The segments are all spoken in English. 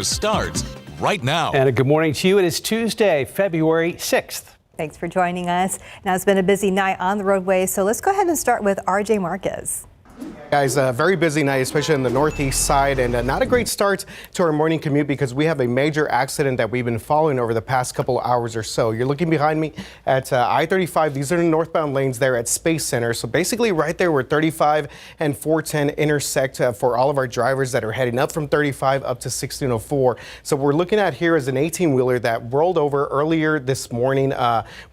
Starts right now. And a good morning to you. It is Tuesday, February 6th. Thanks for joining us. Now, it's been a busy night on the roadways, so let's go ahead and start with RJ Marquez. Guys, a very busy night, especially on the northeast side, and not a great start to our morning commute because we have a major accident that we've been following over the past couple hours or so. You're looking behind me at I-35. These are the northbound lanes there at Space Center. So basically right there where 35 and 410 intersect for all of our drivers that are heading up from 35 up to 1604. So what we're looking at here is an 18-wheeler that rolled over earlier this morning.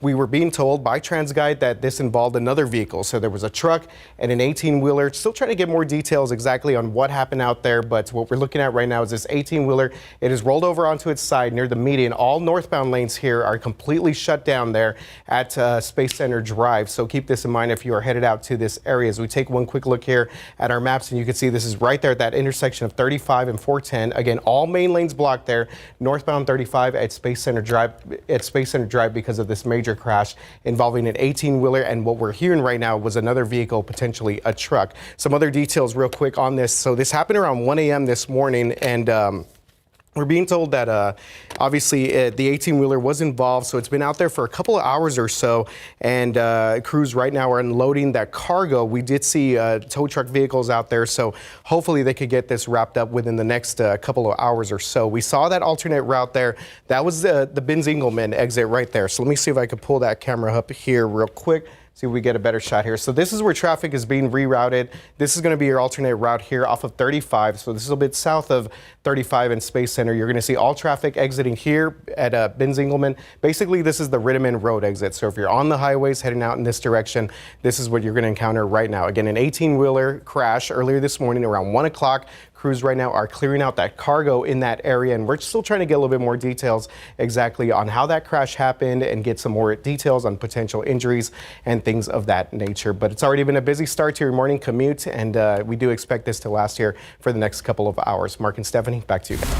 We were being told by TransGuide that this involved another vehicle. So there was a truck and an 18-wheeler. Still trying to get more details exactly on what happened out there, but what we're looking at right now is this 18-wheeler. It is rolled over onto its side near the median. All northbound lanes here are completely shut down there at Space Center Drive, so keep this in mind if you are headed out to this area. As we take one quick look here at our maps, and you can see this is right there at that intersection of 35 and 410. Again, all main lanes blocked there. Northbound 35 at Space Center Drive because of this major crash involving an 18-wheeler, and what we're hearing right now was another vehicle, potentially a truck. Some other details real quick on this. So this happened around 1 a.m. this morning, and we're being told that obviously the 18-wheeler was involved, so it's been out there for a couple of hours or so, and crews right now are unloading that cargo. We did see tow truck vehicles out there, so hopefully they could get this wrapped up within the next couple of hours or so. We saw that alternate route there. That was the Binz-Engelman exit right there. So let me see if I could pull that camera up here real quick. See if we get a better shot here. So this is where traffic is being rerouted. This is going to be your alternate route here off of 35. So this is a bit south of 35 and Space Center. You're going to see all traffic exiting here at Binz-Engelman. Basically, this is the Rittiman Road exit. So if you're on the highways heading out in this direction, this is what you're going to encounter right now. Again, an 18-wheeler crash earlier this morning around 1 o'clock. Crews right now are clearing out that cargo in that area, and we're still trying to get a little bit more details exactly on how that crash happened and get some more details on potential injuries and things of that nature. But it's already been a busy start to your morning commute, and we do expect this to last here for the next couple of hours. Mark and Stephanie, back to you guys.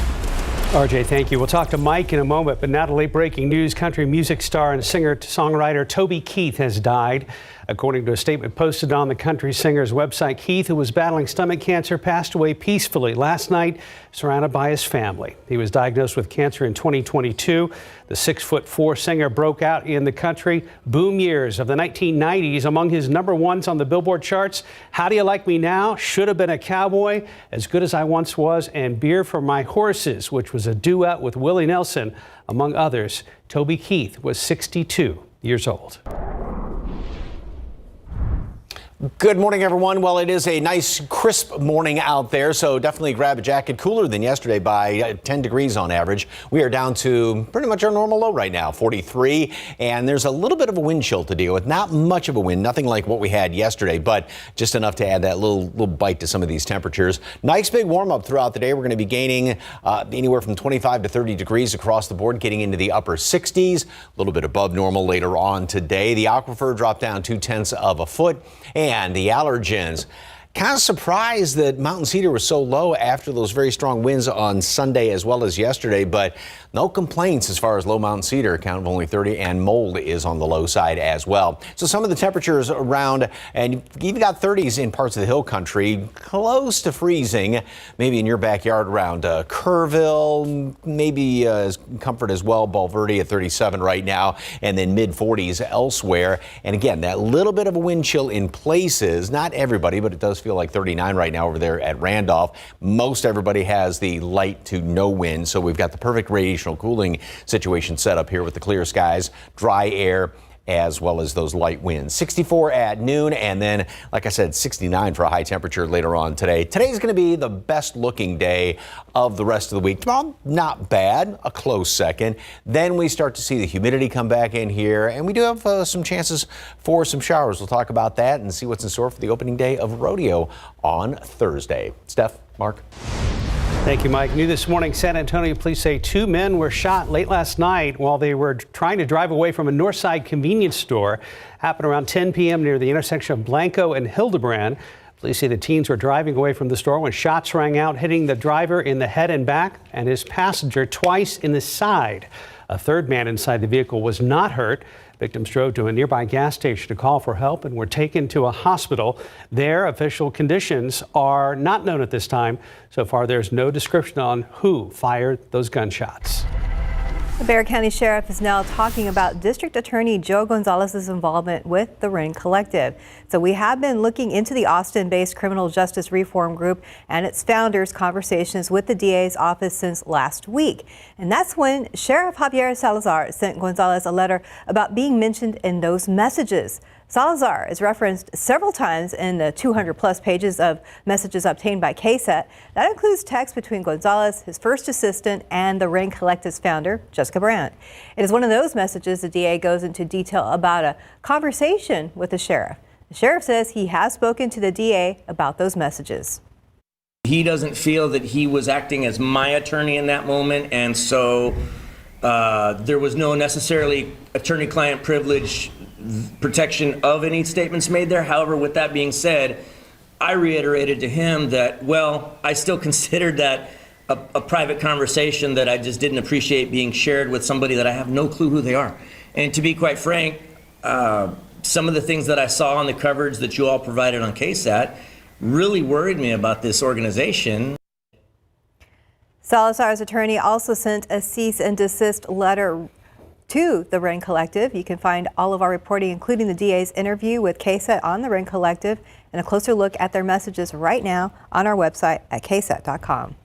RJ, thank you. We'll talk to Mike in a moment, but now to late breaking news. Country music star and singer-songwriter Toby Keith has died. According to a statement posted on the country singer's website, Keith, who was battling stomach cancer, passed away peacefully last night, surrounded by his family. He was diagnosed with cancer in 2022. The 6'4" singer broke out in the country boom years of the 1990s. Among his number ones on the Billboard charts, How Do You Like Me Now, Should Have Been a Cowboy, As Good As I Once Was, and Beer for My Horses, which was a duet with Willie Nelson, among others. Toby Keith was 62 years old. Good morning, everyone. Well, it is a nice, crisp morning out there, so definitely grab a jacket. Cooler than yesterday by 10 degrees on average. We are down to pretty much our normal low right now, 43, and there's a little bit of a wind chill to deal with. Not much of a wind, nothing like what we had yesterday, but just enough to add that little bite to some of these temperatures. Nice big warm-up throughout the day. We're going to be gaining anywhere from 25 to 30 degrees across the board, getting into the upper 60s, a little bit above normal later on today. The aquifer dropped down 0.2 of a foot. And the allergens. Kind of surprised that Mountain Cedar was so low after those very strong winds on Sunday as well as yesterday, but no complaints as far as low Mountain Cedar, a count of only 30, and mold is on the low side as well. So some of the temperatures around, and you've even got 30s in parts of the hill country, close to freezing, maybe in your backyard around Kerrville, maybe Comfort as well, Bulverde at 37 right now, and then mid 40s elsewhere. And again, that little bit of a wind chill in places, not everybody, but it does feel like 39 right now over there at Randolph. Most everybody has the light to no wind, so we've got the perfect radiational cooling situation set up here with the clear skies, dry air, as well as those light winds. 64 at noon, and then, like I said, 69 for a high temperature later on today. Today's going to be the best looking day of the rest of the week. Tomorrow, not bad, a close second. Then we start to see the humidity come back in here, and we do have some chances for some showers. We'll talk about that and see what's in store for the opening day of rodeo on Thursday. Steph, Mark. Thank you, Mike. New this morning, San Antonio police say 2 men were shot late last night while they were trying to drive away from a Northside convenience store. Happened around 10 p.m. near the intersection of Blanco and Hildebrand. Police say the teens were driving away from the store when shots rang out, hitting the driver in the head and back and his passenger twice in the side. A third man inside the vehicle was not hurt. Victims drove to a nearby gas station to call for help and were taken to a hospital. Their official conditions are not known at this time. So far, there's no description on who fired those gunshots. The Bexar County Sheriff is now talking about District Attorney Joe Gonzalez's involvement with the Ring Collective. So we have been looking into the Austin-based criminal justice reform group and its founders' conversations with the DA's office since last week. And that's when Sheriff Javier Salazar sent Gonzalez a letter about being mentioned in those messages. Salazar is referenced several times in the 200-plus pages of messages obtained by KSAT. That includes text between Gonzalez, his first assistant, and the Ring Collective's founder, Jessica Brandt. It is one of those messages the DA goes into detail about a conversation with the sheriff. The sheriff says he has spoken to the DA about those messages. He doesn't feel that he was acting as my attorney in that moment, and so there was no necessarily attorney-client privilege protection of any statements made there. However, with that being said, I reiterated to him that, well, I still considered that a private conversation that I just didn't appreciate being shared with somebody that I have no clue who they are. And to be quite frank, some of the things that I saw on the coverage that you all provided on KSAT really worried me about this organization. Salazar's attorney also sent a cease and desist letter to the Ring Collective. You can find all of our reporting, including the DA's interview with KSAT on the Ring Collective, and a closer look at their messages right now on our website at ksat.com.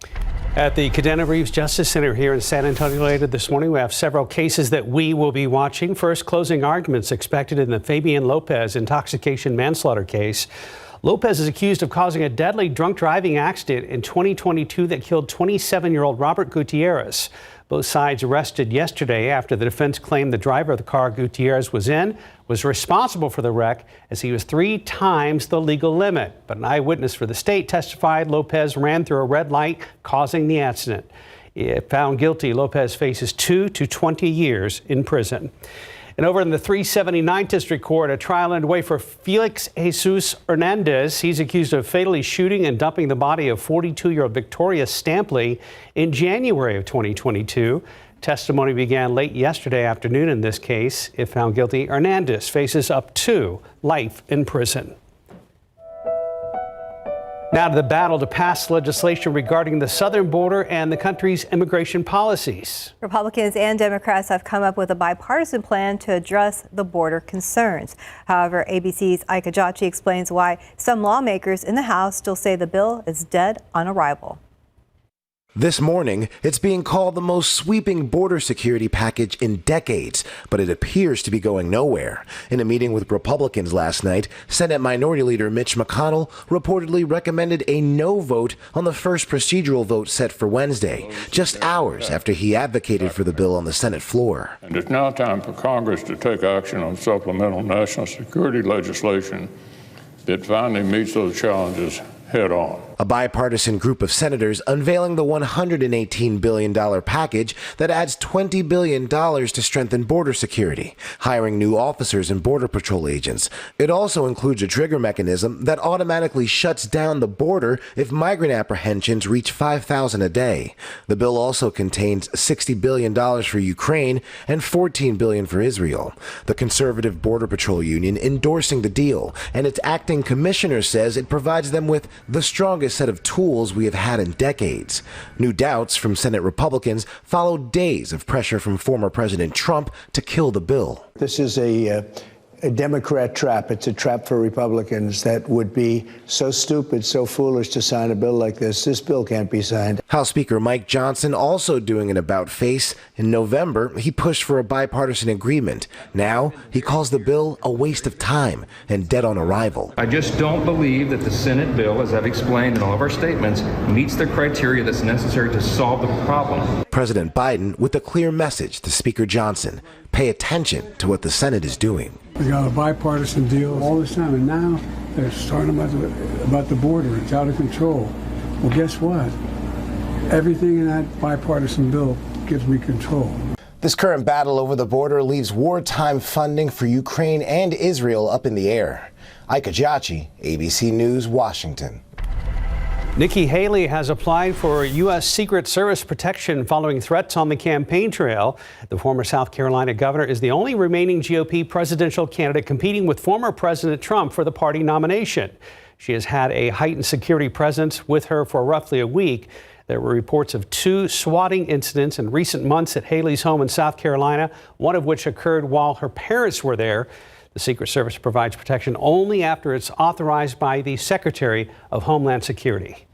At the Cadena Reeves Justice Center here in San Antonio later this morning, we have several cases that we will be watching. First, closing arguments expected in the Fabian Lopez intoxication manslaughter case. Lopez is accused of causing a deadly drunk driving accident in 2022 that killed 27-year-old Robert Gutierrez. Both sides arrested yesterday after the defense claimed the driver of the car Gutierrez was in was responsible for the wreck as he was 3 times the legal limit. But an eyewitness for the state testified Lopez ran through a red light, causing the accident. If found guilty, Lopez faces 2 to 20 years in prison. And over in the 379th District Court, a trial underway for Felix Jesus Hernandez. He's accused of fatally shooting and dumping the body of 42-year-old Victoria Stampley in January of 2022. Testimony began late yesterday afternoon in this case. If found guilty, Hernandez faces up to life in prison. Now to the battle to pass legislation regarding the southern border and the country's immigration policies. Republicans and Democrats have come up with a bipartisan plan to address the border concerns. However, ABC's Ike Ajachi explains why some lawmakers in the House still say the bill is dead on arrival. This morning, it's being called the most sweeping border security package in decades, but it appears to be going nowhere. In a meeting with Republicans last night, Senate Minority Leader Mitch McConnell reportedly recommended a no vote on the first procedural vote set for Wednesday, just hours after he advocated for the bill on the Senate floor. And it's now time for Congress to take action on supplemental national security legislation that finally meets those challenges head on. A bipartisan group of senators unveiling the $118 billion package that adds $20 billion to strengthen border security, hiring new officers and Border Patrol agents. It also includes a trigger mechanism that automatically shuts down the border if migrant apprehensions reach 5,000 a day. The bill also contains $60 billion for Ukraine and $14 billion for Israel. The conservative Border Patrol union endorsing the deal, and its acting commissioner says it provides them with the strongest set of tools we have had in decades. New doubts from Senate Republicans followed days of pressure from former President Trump to kill the bill. This is a Democrat trap. It's a trap for Republicans that would be so stupid, so foolish to sign a bill like this. This bill can't be signed. House Speaker Mike Johnson also doing an about-face. In November, he pushed for a bipartisan agreement. Now, he calls the bill a waste of time and dead on arrival. I just don't believe that the Senate bill, as I've explained in all of our statements, meets the criteria that's necessary to solve the problem. President Biden with a clear message to Speaker Johnson. Pay attention to what the Senate is doing. We got a bipartisan deal all this time, and now they're starting about the border. It's out of control. Well, guess what? Everything in that bipartisan bill gives me control. This current battle over the border leaves wartime funding for Ukraine and Israel up in the air. Ike Ajachi, ABC News, Washington. Nikki Haley has applied for U.S. Secret Service protection following threats on the campaign trail. The former South Carolina governor is the only remaining GOP presidential candidate competing with former President Trump for the party nomination. She has had a heightened security presence with her for roughly a week. There were reports of 2 swatting incidents in recent months at Haley's home in South Carolina, one of which occurred while her parents were there. The Secret Service provides protection only after it's authorized by the Secretary of Homeland Security.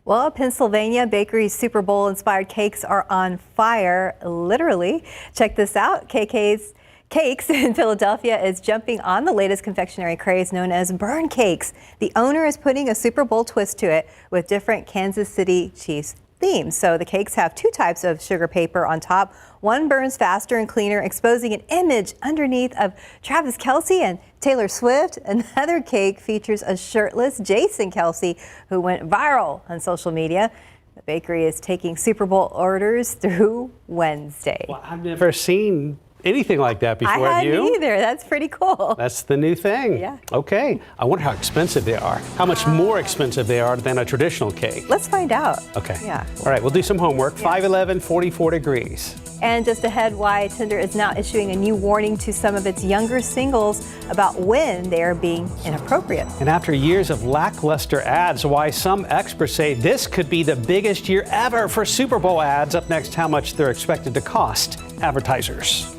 Well, Pennsylvania bakery's Super Bowl-inspired cakes are on fire, literally. Check this out. KK's Cakes in Philadelphia is jumping on the latest confectionery craze known as burn cakes. The owner is putting a Super Bowl twist to it with different Kansas City Chiefs themes. So the cakes have 2 types of sugar paper on top. One burns faster and cleaner, exposing an image underneath of Travis Kelce and Taylor Swift. Another cake features a shirtless Jason Kelce, who went viral on social media. The bakery is taking Super Bowl orders through Wednesday. Well, I've never seen anything like that before. I Have you? hadn't either. That's pretty cool. That's the new thing. Yeah. Okay. I wonder how expensive they are. How much more expensive they are than a traditional cake. Let's find out. Okay. Yeah. All right. We'll do some homework. Yeah. 5'11", 44 degrees. And just ahead, why Tinder is now issuing a new warning to some of its younger singles about when they are being inappropriate. And after years of lackluster ads, why some experts say this could be the biggest year ever for Super Bowl ads. Up next, how much they're expected to cost advertisers.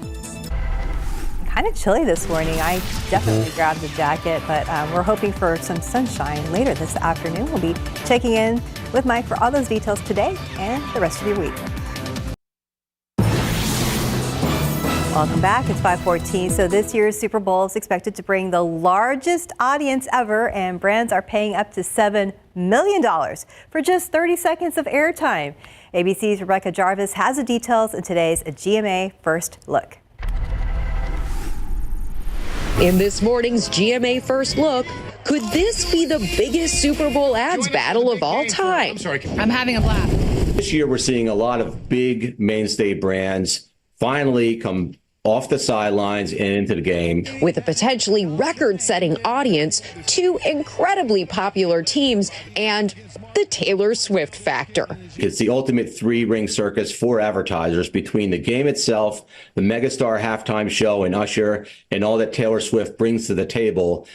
Kind of chilly this morning. I definitely grabbed a jacket, but we're hoping for some sunshine later this afternoon. We'll be checking in with Mike for all those details today and the rest of your week. Welcome back. It's 5:14. So this year's Super Bowl is expected to bring the largest audience ever, and brands are paying up to $7 million for just 30 seconds of airtime. ABC's Rebecca Jarvis has the details in today's GMA First Look. In this morning's GMA First Look, could this be the biggest Super Bowl ads battle of all time? I'm having a blast. This year, we're seeing a lot of big mainstay brands finally come off the sidelines and into the game. With a potentially record-setting audience, 2 incredibly popular teams, and the Taylor Swift factor. It's the ultimate 3-ring circus for advertisers between the game itself, the megastar halftime show and Usher, and all that Taylor Swift brings to the table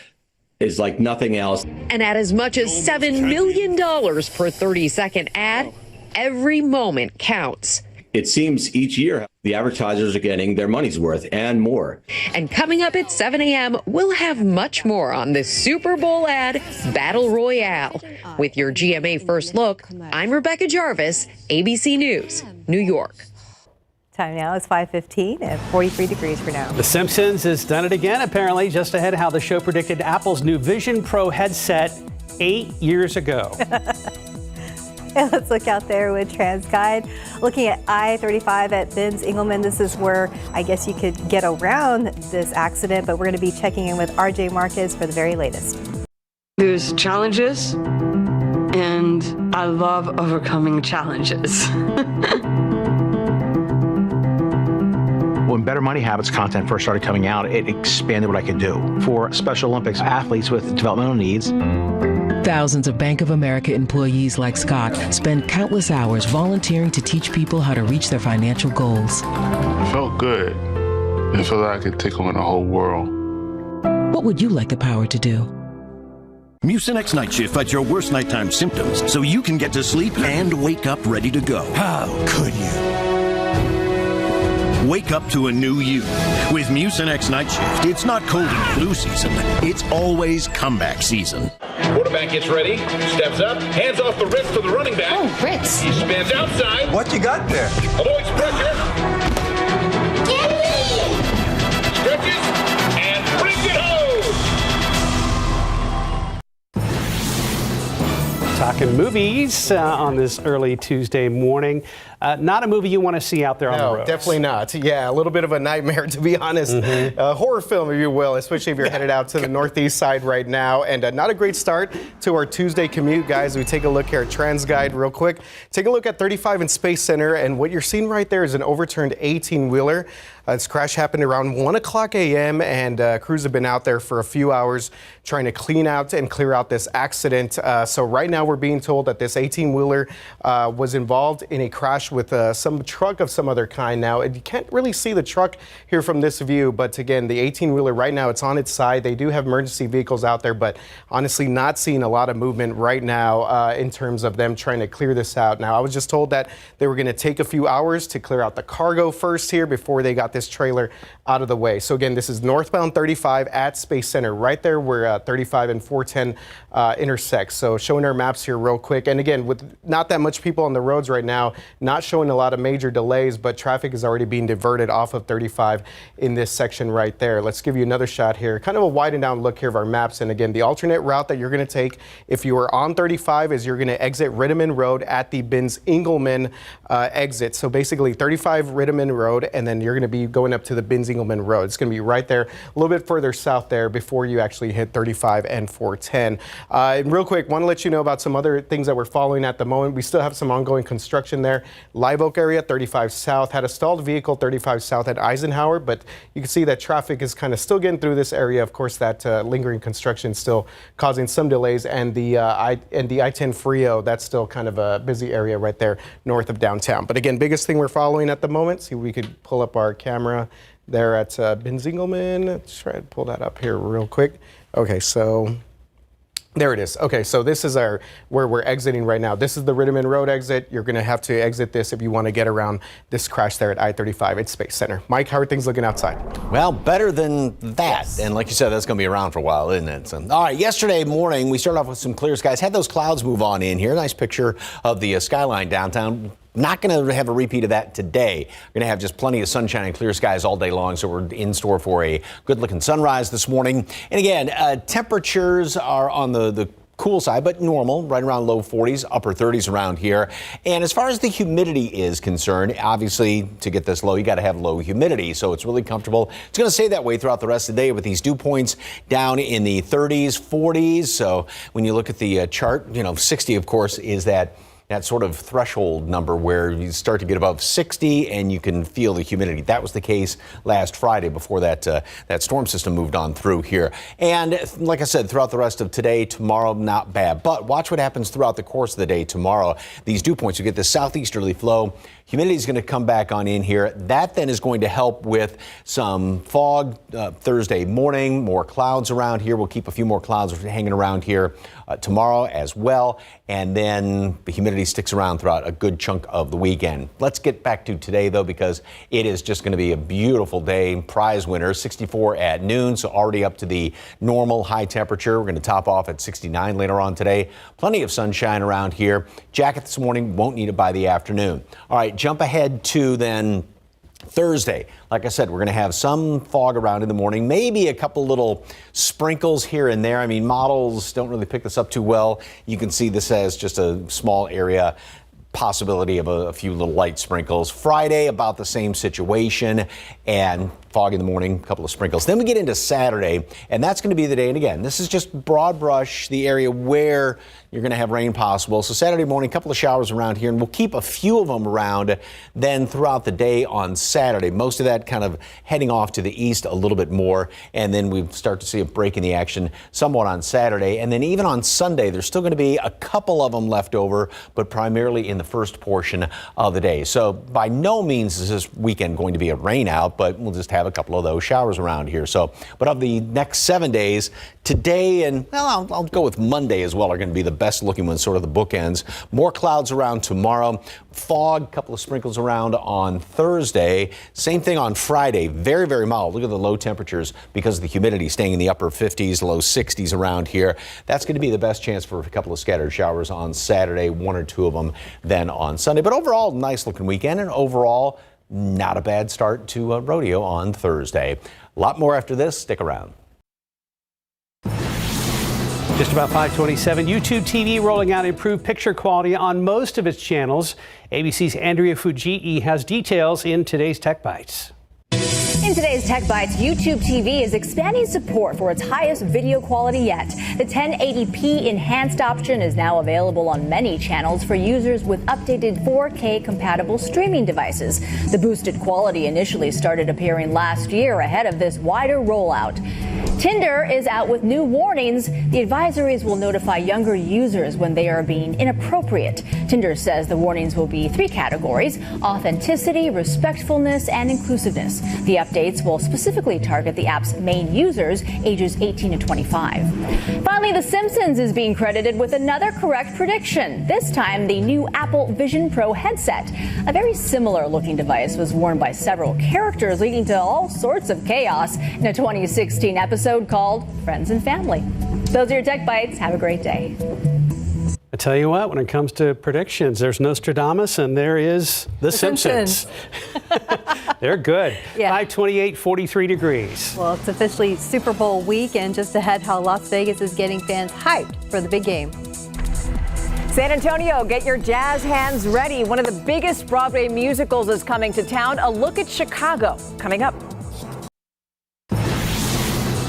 is like nothing else. And at as much as $7 million per 30-second ad, every moment counts. It seems each year the advertisers are getting their money's worth and more. And coming up at 7 a.m., we'll have much more on this Super Bowl ad Battle Royale. With your GMA First Look, I'm Rebecca Jarvis, ABC News, New York. Time now is 5:15 and 43 degrees for now. The Simpsons has done it again, apparently, just ahead of how the show predicted Apple's new Vision Pro headset 8 years ago. And let's look out there with TransGuide. Looking at I-35 at Ben's Engelman. This is where I guess you could get around this accident, but we're going to be checking in with RJ Marquez for the very latest. There's challenges, and I love overcoming challenges. When Better Money Habits content first started coming out, it expanded what I could do for Special Olympics athletes with developmental needs. Thousands of Bank of America employees like Scott spend countless hours volunteering to teach people how to reach their financial goals. It felt good. It felt like I could take on the whole world. What would you like the power to do? Mucinex Night Shift fights your worst nighttime symptoms so you can get to sleep and wake up ready to go. How could you? Wake up to a new you. With Mucinex Night Shift, it's not cold and flu season. It's always comeback season. Quarterback gets ready, steps up, hands off the wrist to the running back. Oh, Fritz. He spins outside. What you got there? Avoids pressure. Get me! Stretches and brings it home. Talking movies on this early Tuesday morning. Not a movie you want to see out there on the road. No, definitely not. Yeah, a little bit of a nightmare, to be honest. A horror film, if you will, especially if you're headed out to the northeast side right now. And not a great start to our Tuesday commute, guys. We take a look here at TransGuide real quick. Take a look at 35 in Space Center, and what you're seeing right there is an overturned 18-wheeler. This crash happened around 1 o'clock a.m., and crews have been out there for a few hours trying to clean out and clear out this accident. So right now we're being told that this 18-wheeler was involved in a crash with some truck of some other kind. Now, you can't really see the truck here from this view, but again, the 18-wheeler right now, it's on its side. They do have emergency vehicles out there, but honestly not seeing a lot of movement right now in terms of them trying to clear this out. Now, I was just told that they were going to take a few hours to clear out the cargo first here before they got this trailer out of the way. So again, this is northbound 35 at Space Center, right there where 35 and 410 intersect. So showing our maps here real quick. And again, with not that much people on the roads right now, not showing a lot of major delays, but traffic is already being diverted off of 35 in this section right there. Let's give you another shot here. Kind of a widened down look here of our maps. And again, the alternate route that you're going to take if you are on 35 is you're going to exit Rittiman Road at the Binns-Engelman exit. So basically 35 Rittiman Road, and then you're going to be going up to the Binns-Engelman Road. It's going to be right there, a little bit further south there before you actually hit 35 and 410. And real quick, want to let you know about some other things that we're following at the moment. We still have some ongoing construction there. Live Oak area, 35 South, had a stalled vehicle, 35 South at Eisenhower, but you can see that traffic is kind of still getting through this area. Of course, that lingering construction still causing some delays, and the I-10 Frio, that's still kind of a busy area right there north of downtown. But again, biggest thing we're following at the moment, see if we could pull up our camera there at Binns-Engelman. Let's try to pull that up here real quick. Okay, so there it is. Okay, so this is where we're exiting right now. This is the Rittiman Road exit. You're going to have to exit this if you want to get around this crash there at I-35 at Space Center. Mike, how are things looking outside? Well, better than that. Yes. And like you said, that's going to be around for a while, isn't it? So, all right, yesterday morning, we started off with some clear skies. Had those clouds move on in here. Nice picture of the skyline downtown. Not going to have a repeat of that today. We're going to have just plenty of sunshine and clear skies all day long, so we're in store for a good-looking sunrise this morning. And again, temperatures are on the cool side, but normal, right around low 40s, upper 30s around here. And as far as the humidity is concerned, obviously, to get this low, you got to have low humidity, so it's really comfortable. It's going to stay that way throughout the rest of the day with these dew points down in the 30s, 40s. So when you look at the chart, 60, of course, is that sort of threshold number where you start to get above 60 and you can feel the humidity. That was the case last Friday before that storm system moved on through here. And like I said, throughout the rest of today, tomorrow, not bad. But watch what happens throughout the course of the day tomorrow. These dew points, you get this southeasterly flow. Humidity is going to come back on in here. That then is going to help with some fog Thursday morning, more clouds around here. We'll keep a few more clouds hanging around here tomorrow as well. And then the humidity sticks around throughout a good chunk of the weekend. Let's get back to today, though, because it is just going to be a beautiful day. Prize winner, 64 at noon, so already up to the normal high temperature. We're going to top off at 69 later on today. Plenty of sunshine around here. Jacket this morning, won't need it by the afternoon. All right, jump ahead to then Thursday. Like I said, we're going to have some fog around in the morning, maybe a couple little sprinkles here and there. I mean, models don't really pick this up too well. You can see this as just a small area. Possibility of a few little light sprinkles. Friday, about the same situation, and fog in the morning, a couple of sprinkles. Then we get into Saturday, and that's going to be the day. And again, this is just broad brush, the area where you're going to have rain possible. So Saturday morning, a couple of showers around here, and we'll keep a few of them around then throughout the day on Saturday. Most of that kind of heading off to the east a little bit more, and then we start to see a break in the action somewhat on Saturday. And then even on Sunday, there's still going to be a couple of them left over, but primarily in the first portion of the day. So by no means is this weekend going to be a rain out, but we'll just have a couple of those showers around here. So, but of the next 7 days, today and, well, I'll go with Monday as well, are going to be the best looking ones, sort of the bookends. More clouds around tomorrow. Fog, a couple of sprinkles around on Thursday. Same thing on Friday. Very, very mild. Look at the low temperatures because of the humidity staying in the upper 50s, low 60s around here. That's going to be the best chance for a couple of scattered showers on Saturday, one or two of them then on Sunday. But overall, nice looking weekend, and overall, not a bad start to a rodeo on Thursday. A lot more after this. Stick around. Just about 5:27. YouTube TV rolling out improved picture quality on most of its channels. ABC's Andrea Fujii has details in today's Tech Bites. In today's Tech Bites, YouTube TV is expanding support for its highest video quality yet. The 1080p enhanced option is now available on many channels for users with updated 4K compatible streaming devices. The boosted quality initially started appearing last year ahead of this wider rollout. Tinder is out with new warnings. The advisories will notify younger users when they are being inappropriate. Tinder says the warnings will be 3 categories: authenticity, respectfulness, and inclusiveness. The updates will specifically target the app's main users, ages 18 to 25. Finally, The Simpsons is being credited with another correct prediction. This time, the new Apple Vision Pro headset. A very similar looking device was worn by several characters, leading to all sorts of chaos in a 2016 episode called Friends and Family. Those are your Tech Bites. Have a great day. I tell you what, when it comes to predictions, there's Nostradamus and there is The Simpsons. They're good. Yeah. 5:28, 43 degrees. Well, it's officially Super Bowl weekend. Just ahead, how Las Vegas is getting fans hyped for the big game. San Antonio, get your jazz hands ready. One of the biggest Broadway musicals is coming to town. A look at Chicago coming up.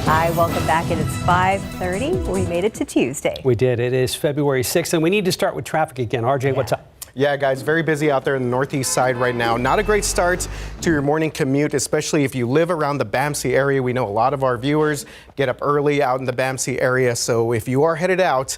Hi, welcome back. It's 5:30. We made it to Tuesday. We did. It is February 6th, and we need to start with traffic again. RJ, what's up? Yeah, guys, very busy out there in the northeast side right now. Not a great start to your morning commute, especially if you live around the BAMC area. We know a lot of our viewers get up early out in the BAMC area. So if you are headed out,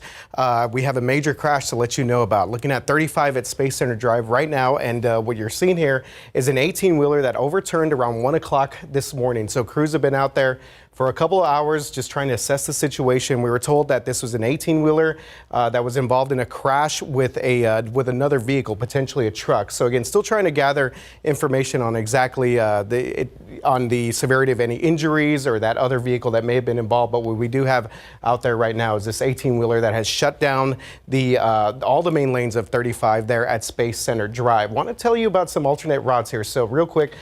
we have a major crash to let you know about. Looking at 35 at Space Center Drive right now. And what you're seeing here is an 18-wheeler that overturned around 1 o'clock this morning. So crews have been out there for a couple of hours just trying to assess the situation. We were told that this was an 18-wheeler that was involved in a crash with another vehicle, potentially a truck. So again, still trying to gather information on exactly on the severity of any injuries or that other vehicle that may have been involved. But what we do have out there right now is this 18-wheeler that has shut down all the main lanes of 35 there at Space Center Drive. Want to tell you about some alternate routes here. So real quick,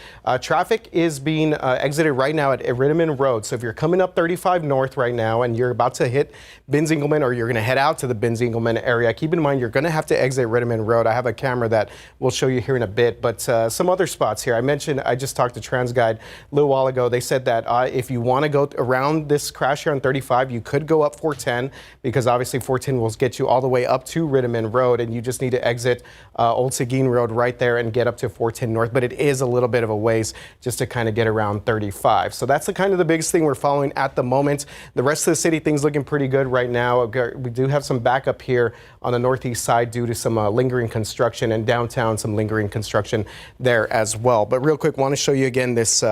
traffic is being exited right now at Iridiman Road. So if you're coming up 35 north right now and you're about to hit Binz-Engelman, or you're going to head out to the Binz-Engelman area, keep in mind you're going to have to exit Iridiman Road. I have a camera that we'll show you here in a bit, but some other spots here. I just talked to TransGuide a little while ago. They said that if you want to go around this crash here on 35, you could go up 410, because obviously 410 will get you all the way up to Iridiman Road, and you just need to exit Old Seguin Road right there and get up to 410 north. But it is a little bit of a ways just to kind of get around 35. So that's the biggest thing we're following at the moment. The rest of the city, things looking pretty good right now. We do have some backup here on the northeast side due to some lingering construction, and downtown some lingering construction there as well. But real quick, want to show you again this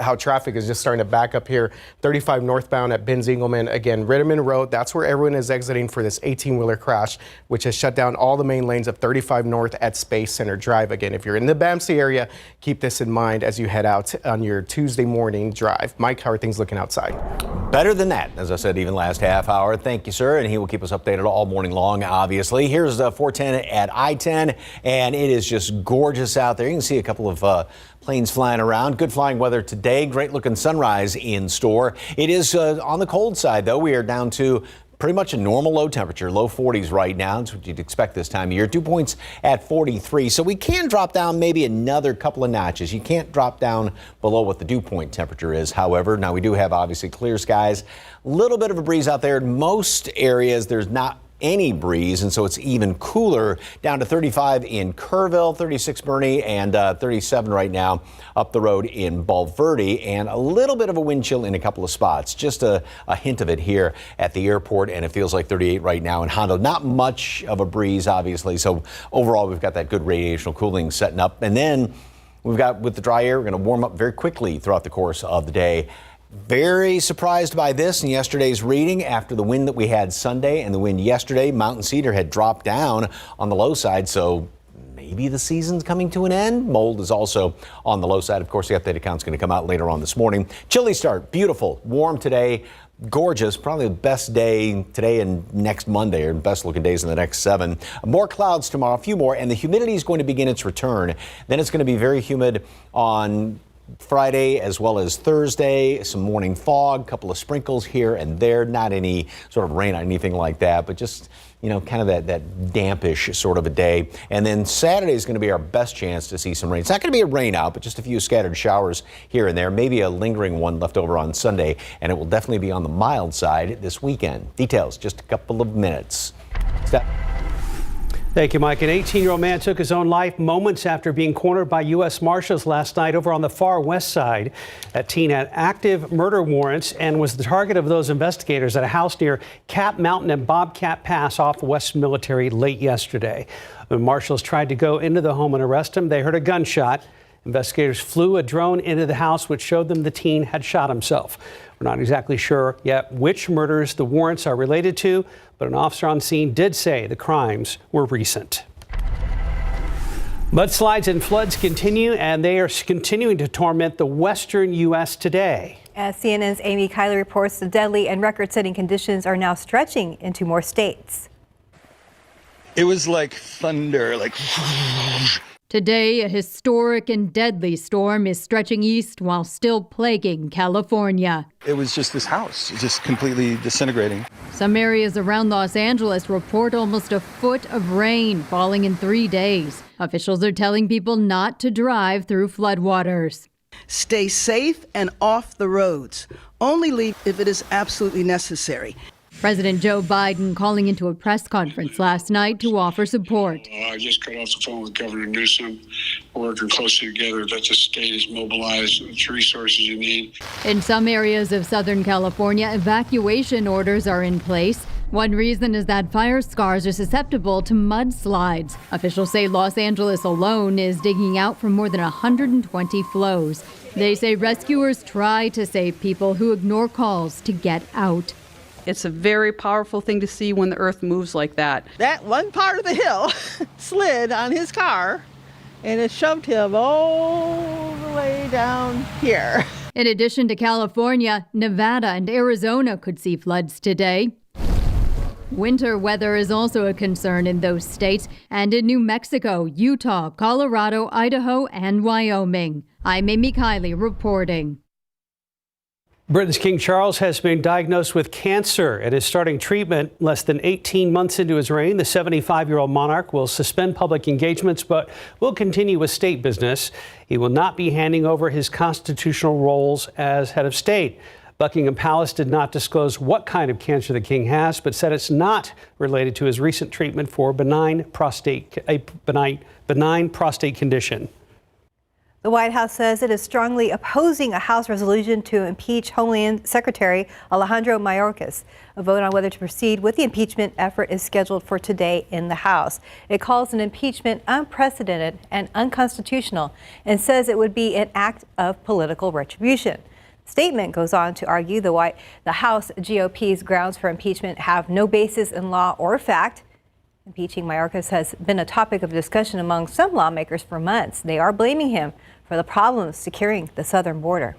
how traffic is just starting to back up here. 35 northbound at Binz-Engelman. Again, Ritterman Road, that's where everyone is exiting for this 18-wheeler crash, which has shut down all the main lanes of 35 north at Space Center Drive. Again, if you're in the BAMC area, keep this in mind as you head out on your Tuesday morning drive. Mike, how are things looking outside? Better than that, as I said, even last half hour. Thank you, sir, and he will keep us updated all morning long, obviously. Here's 410 at I-10, and it is just gorgeous out there. You can see a couple of planes flying around. Good flying weather today. Great looking sunrise in store. It is on the cold side, though. We are down to pretty much a normal low temperature, low 40s right now. That's what you'd expect this time of year. 2 points at 43. So we can drop down maybe another couple of notches. You can't drop down below what the dew point temperature is. However, now we do have obviously clear skies. A little bit of a breeze out there. In most areas, there's not any breeze, and so it's even cooler, down to 35 in Kerrville, 36 Boerne, and 37 right now up the road in Bulverde, and a little bit of a wind chill in a couple of spots. Just a hint of it here at the airport, and it feels like 38 right now in Hondo. Not much of a breeze, obviously, so overall we've got that good radiational cooling setting up. And then we've got, with the dry air, we're going to warm up very quickly throughout the course of the day. Very surprised by this in yesterday's reading after the wind that we had Sunday and the wind yesterday. Mountain cedar had dropped down on the low side, so maybe the season's coming to an end. Mold is also on the low side. Of course, the updated count's going to come out later on this morning. Chilly start, beautiful, warm today. Gorgeous, probably the best day today and next Monday, or best looking days in the next 7. More clouds tomorrow, a few more, and the humidity is going to begin its return. Then it's going to be very humid on Friday as well as Thursday. Some morning fog, couple of sprinkles here and there. Not any sort of rain or anything like that, but just, kind of that dampish sort of a day. And then Saturday is going to be our best chance to see some rain. It's not going to be a rain out, but just a few scattered showers here and there. Maybe a lingering one left over on Sunday, and it will definitely be on the mild side this weekend. Details, just a couple of minutes. Thank you, Mike. An 18-year-old man took his own life moments after being cornered by U.S. Marshals last night over on the far west side. That teen had active murder warrants and was the target of those investigators at a house near Cap Mountain and Bobcat Pass off West Military late yesterday. When marshals tried to go into the home and arrest him, they heard a gunshot. Investigators flew a drone into the house, which showed them the teen had shot himself. We're not exactly sure yet which murders the warrants are related to, but an officer on scene did say the crimes were recent. Mudslides and floods continue, and they are continuing to torment the western U.S. today. As CNN's Amy Kiley reports, the deadly and record-setting conditions are now stretching into more states. It was like thunder, like... Today, a historic and deadly storm is stretching east while still plaguing California. It was just this house, just completely disintegrating. Some areas around Los Angeles report almost a foot of rain falling in 3 days. Officials are telling people not to drive through floodwaters. Stay safe and off the roads. Only leave if it is absolutely necessary. President Joe Biden calling into a press conference last night to offer support. I just got off the phone with Governor Newsom. We're working closely together that the state is mobilized with the resources you need. In some areas of Southern California, evacuation orders are in place. One reason is that fire scars are susceptible to mudslides. Officials say Los Angeles alone is digging out from more than 120 flows. They say rescuers try to save people who ignore calls to get out. It's a very powerful thing to see when the earth moves like that. That one part of the hill slid on his car, and it shoved him all the way down here. In addition to California, Nevada and Arizona could see floods today. Winter weather is also a concern in those states and in New Mexico, Utah, Colorado, Idaho, and Wyoming. I'm Amy Kiley reporting. Britain's King Charles has been diagnosed with cancer and is starting treatment less than 18 months into his reign. The 75-year-old monarch will suspend public engagements but will continue with state business. He will not be handing over his constitutional roles as head of state. Buckingham Palace did not disclose what kind of cancer the king has, but said it's not related to his recent treatment for a benign prostate condition. The White House says it is strongly opposing a House resolution to impeach Homeland Secretary Alejandro Mayorkas. A vote on whether to proceed with the impeachment effort is scheduled for today in the House. It calls an impeachment unprecedented and unconstitutional and says it would be an act of political retribution. The statement goes on to argue the House GOP's grounds for impeachment have no basis in law or fact. Impeaching Mayorkas has been a topic of discussion among some lawmakers for months. They are blaming him for the problems securing the southern border.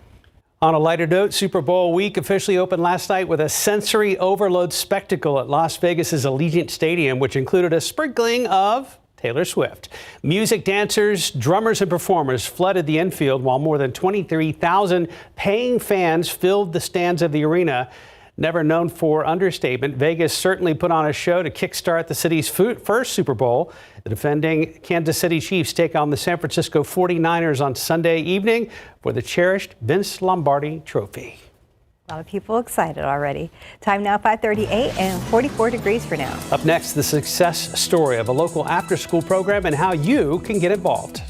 On a lighter note, Super Bowl week officially opened last night with a sensory overload spectacle at Las Vegas's Allegiant Stadium, which included a sprinkling of Taylor Swift. Music, dancers, drummers, and performers flooded the infield while more than 23,000 paying fans filled the stands of the arena. Never known for understatement, Vegas certainly put on a show to kickstart the city's first Super Bowl. The defending Kansas City Chiefs take on the San Francisco 49ers on Sunday evening for the cherished Vince Lombardi Trophy. A lot of people excited already. Time now 5:38 and 44 degrees for now. Up next, the success story of a local after-school program and how you can get involved.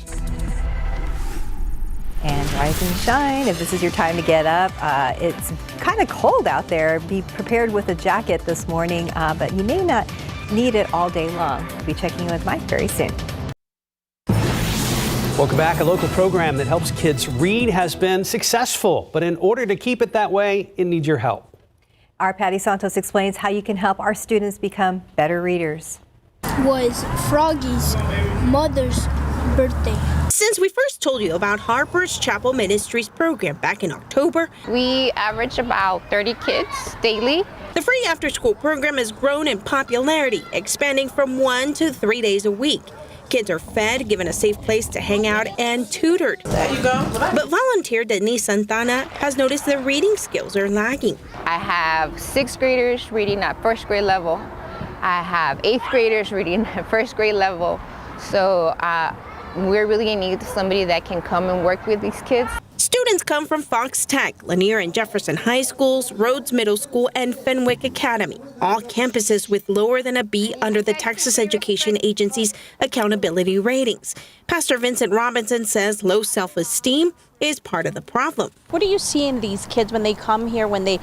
And rise and shine if this is your time to get up. It's kind of cold out there. Be prepared with a jacket this morning, but you may not need it all day long. We'll be checking in with Mike very soon. Welcome back. A local program that helps kids read has been successful, but in order to keep it that way, it needs your help. Our Patty Santos explains how you can help our students become better readers. Was Froggy's mother's birthday. Since we first told you about Harper's Chapel Ministries program back in October, we average about 30 kids daily. The free after-school program has grown in popularity, expanding from 1 to 3 days a week. Kids are fed, given a safe place to hang out, and tutored. There you go. But volunteer Denise Santana has noticed their reading skills are lagging. I have 6th graders reading at 1st grade level. I have 8th graders reading at 1st grade level. So we're really in need of somebody that can come and work with these kids. Students come from Fox Tech, Lanier and Jefferson High Schools, Rhodes Middle School, and Fenwick Academy, all campuses with lower than a B under the Texas Education Agency's accountability ratings. Pastor Vincent Robinson says low self-esteem is part of the problem. What do you see in these kids when they come here, when they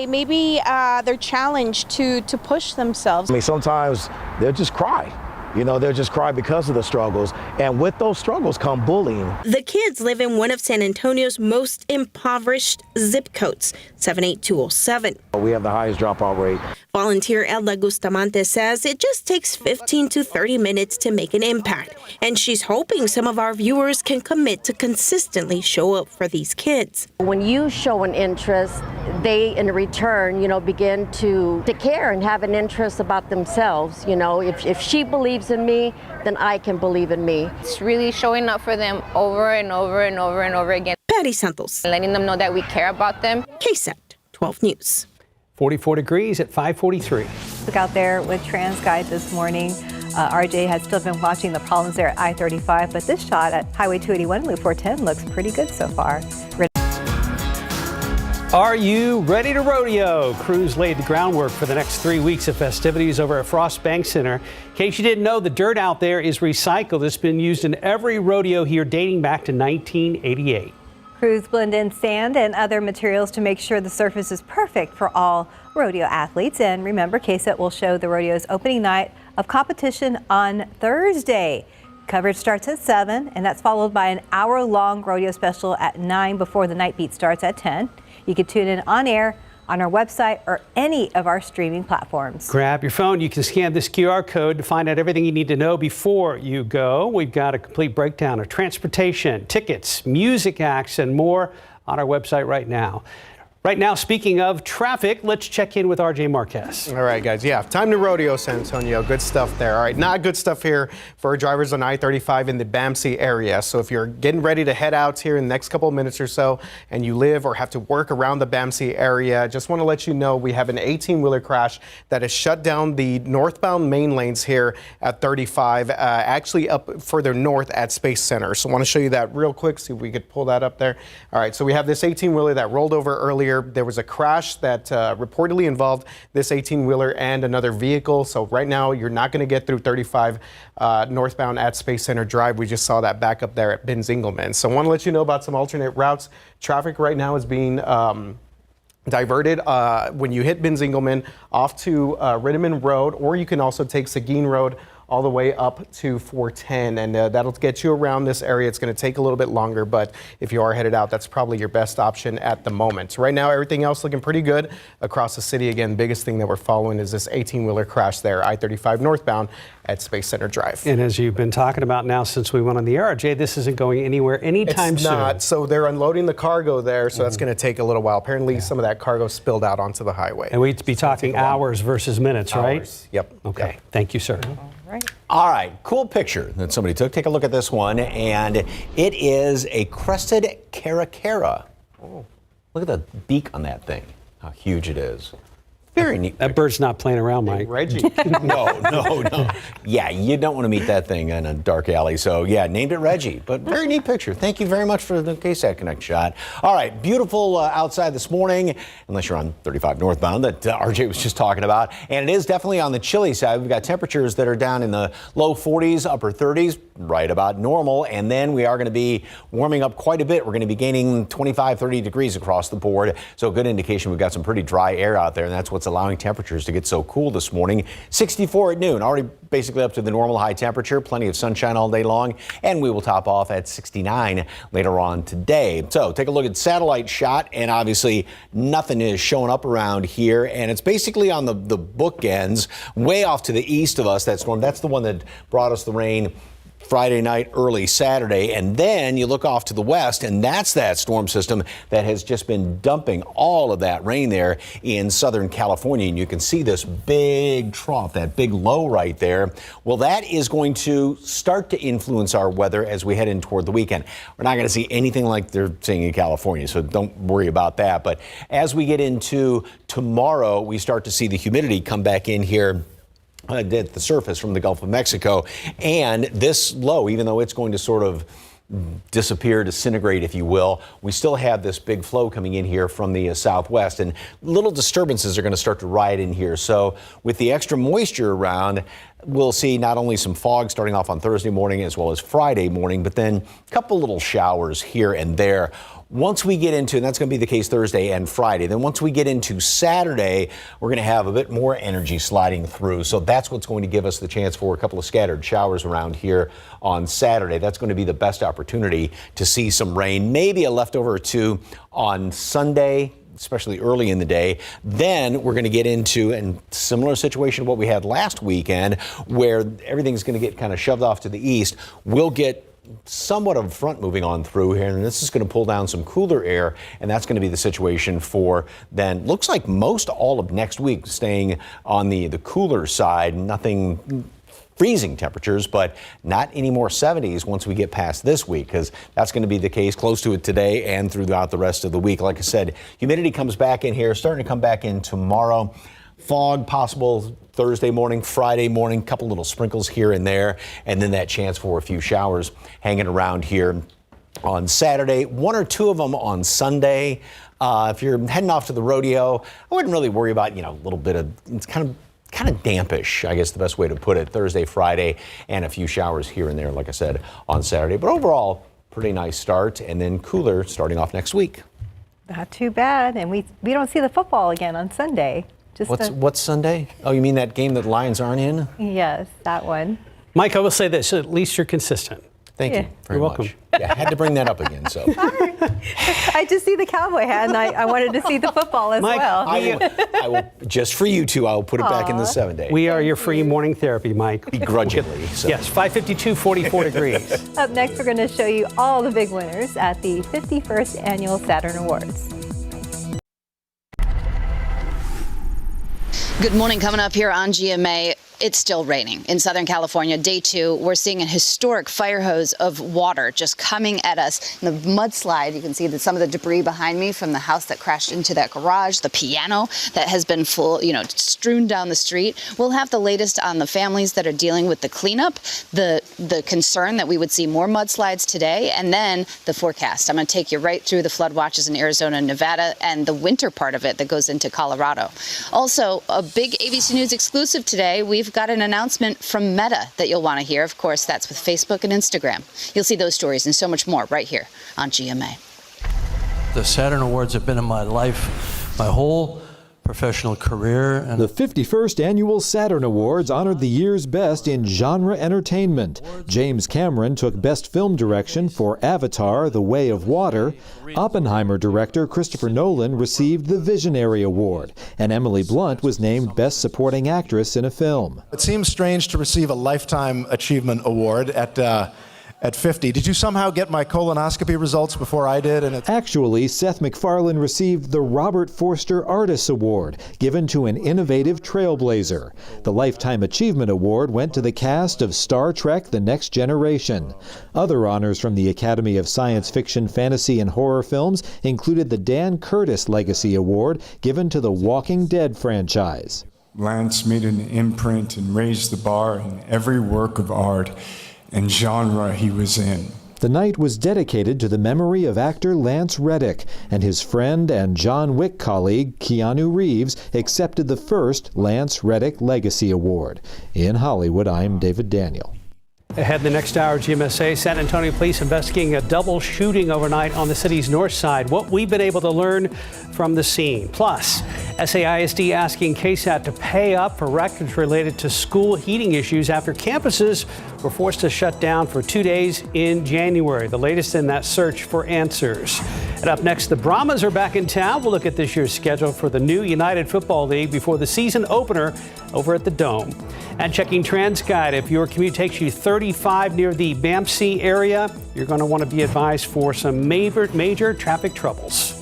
maybe they're challenged to push themselves? I mean, sometimes they'll just cry. You know, they'll just cry because of the struggles. And with those struggles come bullying. The kids live in one of San Antonio's most impoverished zip codes, 78207. We have the highest dropout rate. Volunteer Elda Bustamante says it just takes 15 to 30 minutes to make an impact. And she's hoping some of our viewers can commit to consistently show up for these kids. When you show an interest, they in return, begin to care and have an interest about themselves. If she believes in me, then I can believe in me. It's really showing up for them over and over and over and over again. Patty Santos. Letting them know that we care about them. KSAT 12 News. 44 degrees at 5:43. Look out there with TransGuide this morning. RJ has still been watching the problems there at I-35, but this shot at Highway 281 Loop 410 looks pretty good so far. Are you ready to rodeo? Crews laid the groundwork for the next 3 weeks of festivities over at Frost Bank Center. In case you didn't know, the dirt out there is recycled. It's been used in every rodeo here dating back to 1988. Crews blend in sand and other materials to make sure the surface is perfect for all rodeo athletes. And remember, KSAT will show the rodeo's opening night of competition on Thursday. Coverage starts at 7, and that's followed by an hour-long rodeo special at 9 before the night beat starts at 10. You can tune in on air on our website or any of our streaming platforms. Grab your phone. You can scan this QR code to find out everything you need to know before you go. We've got a complete breakdown of transportation, tickets, music acts, and more on our website right now. Right now, speaking of traffic, let's check in with RJ Marquez. All right, guys. Yeah, time to rodeo, San Antonio. Good stuff there. All right, not good stuff here for our drivers on I-35 in the BAMC area. So if you're getting ready to head out here in the next couple of minutes or so and you live or have to work around the BAMC area, just want to let you know we have an 18-wheeler crash that has shut down the northbound main lanes here at 35, actually up further north at Space Center. So I want to show you that real quick, see if we could pull that up there. All right, so we have this 18-wheeler that rolled over earlier. There was a crash that reportedly involved this 18-wheeler and another vehicle. So right now, you're not going to get through 35 northbound at Space Center Drive. We just saw that back up there at Benz-Engelman. So I want to let you know about some alternate routes. Traffic right now is being diverted when you hit Benz-Engelman off to Rinneman Road, or you can also take Seguin Road all the way up to 410, and that'll get you around this area. It's going to take a little bit longer, but if you are headed out, that's probably your best option at the moment. Right now, everything else looking pretty good across the city. Again, biggest thing that we're following is this 18-wheeler crash there, I-35 northbound at Space Center Drive. And as you've been talking about now since we went on the air, Jay, this isn't going anywhere anytime soon. It's not. So they're unloading the cargo there, so that's going to take a little while. Apparently, some of that cargo spilled out onto the highway. And we'd be talking hours versus minutes, right? Yep. Okay. Yep. Thank you, sir. All right, cool picture that somebody took. Take a look at this one, and it is a crested caracara. Oh, look at the beak on that thing, how huge it is. Very neat. That bird's not playing around, Mike. Reggie. No. Yeah, you don't want to meet that thing in a dark alley. So, yeah, named it Reggie. But very neat picture. Thank you very much for the KSAT Connect shot. All right, beautiful outside this morning, unless you're on 35 northbound that RJ was just talking about. And it is definitely on the chilly side. We've got temperatures that are down in the low 40s, upper 30s, right about normal. And then we are going to be warming up quite a bit. We're going to be gaining 25, 30 degrees across the board. So a good indication we've got some pretty dry air out there, and that's what's allowing temperatures to get so cool this morning. 64 at noon, already basically up to the normal high temperature, plenty of sunshine all day long, and we will top off at 69 later on today. So take a look at satellite shot, and obviously nothing is showing up around here, and it's basically on the bookends, way off to the east of us, that storm. That's the one that brought us the rain Friday night, early Saturday. And then you look off to the west, and that's that storm system that has just been dumping all of that rain there in Southern California. And you can see this big trough, that big low right there. Well, that is going to start to influence our weather as we head in toward the weekend. We're not going to see anything like they're seeing in California, so don't worry about that. But as we get into tomorrow, we start to see the humidity come back in here at the surface from the Gulf of Mexico. And this low, even though it's going to sort of disappear, disintegrate, if you will, we still have this big flow coming in here from the southwest, and little disturbances are going to start to ride in here. So with the extra moisture around, we'll see not only some fog starting off on Thursday morning as well as Friday morning, but then a couple little showers here and there. Once we get into, and that's going to be the case Thursday and Friday, then once we get into Saturday, we're going to have a bit more energy sliding through. So that's what's going to give us the chance for a couple of scattered showers around here on Saturday. That's going to be the best opportunity to see some rain, maybe a leftover or two on Sunday, especially early in the day. Then we're going to get into a similar situation to what we had last weekend, where everything's going to get kind of shoved off to the east. We'll get somewhat of a front moving on through here, and this is going to pull down some cooler air, and that's going to be the situation for then looks like most all of next week, staying on the cooler side. Nothing freezing temperatures, but not any more 70s once we get past this week, because that's going to be the case close to it today and throughout the rest of the week. Like I said, humidity comes back in here, starting to come back in tomorrow. Fog possible Thursday morning, Friday morning, couple little sprinkles here and there, and then that chance for a few showers hanging around here on Saturday. One or two of them on Sunday. If you're heading off to the rodeo, I wouldn't really worry about, a little bit of, it's kind of dampish, I guess the best way to put it, Thursday, Friday, and a few showers here and there, like I said, on Saturday. But overall, pretty nice start, and then cooler starting off next week. Not too bad, and we don't see the football again on Sunday. What's Sunday? Oh, you mean that game that Lions aren't in? Yes, that one. Mike, I will say this, at least you're consistent. Thank you very You're much. welcome. Yeah, I had to bring that up again. So I just see the cowboy hat, and I wanted to see the football as Mike, well. I will, just for you two, I will put it back in the 7 day. We are your free morning therapy, Mike. Begrudgingly. So. Yes, 5:52, 44 degrees. Up next, we're going to show you all the big winners at the 51st Annual Saturn Awards. Good morning. Coming up here on GMA, it's still raining in Southern California. Day 2, we're seeing a historic fire hose of water just coming at us. In the mudslide, you can see that some of the debris behind me from the house that crashed into that garage, the piano that has been strewn down the street. We'll have the latest on the families that are dealing with the cleanup, the concern that we would see more mudslides today, and then the forecast. I'm going to take you right through the flood watches in Arizona and Nevada and the winter part of it that goes into Colorado. Also, a big ABC News exclusive today. We've got an announcement from Meta that you'll want to hear. Of course, that's with Facebook and Instagram. You'll see those stories and so much more right here on GMA. The Saturn Awards have been in my life my whole professional career. And the 51st Annual Saturn Awards honored the year's best in genre entertainment. James Cameron took Best Film Direction for Avatar: The Way of Water. Oppenheimer director Christopher Nolan received the Visionary Award, and Emily Blunt was named Best Supporting Actress in a Film. It seems strange to receive a Lifetime Achievement Award at 50. Did you somehow get my colonoscopy results before I did? Actually, Seth MacFarlane received the Robert Forster Artists Award, given to an innovative trailblazer. The Lifetime Achievement Award went to the cast of Star Trek: The Next Generation. Other honors from the Academy of Science Fiction, Fantasy, and Horror Films included the Dan Curtis Legacy Award, given to the Walking Dead franchise. Lance made an imprint and raised the bar in every work of art and genre he was in. The night was dedicated to the memory of actor Lance Reddick, and his friend and John Wick colleague Keanu Reeves accepted the first Lance Reddick Legacy Award. In Hollywood, I'm David Daniel. Ahead in the next hour, GMSA, San Antonio police investigating a double shooting overnight on the city's north side. What we've been able to learn from the scene. Plus, SAISD asking KSAT to pay up for records related to school heating issues after campuses were forced to shut down for 2 days in January. The latest in that search for answers. And up next, the Brahmas are back in town. We'll look at this year's schedule for the new United Football League before the season opener over at the Dome. And checking TransGuide, if your commute takes you 35 near the Bampsey area, you're going to want to be advised for some major traffic troubles.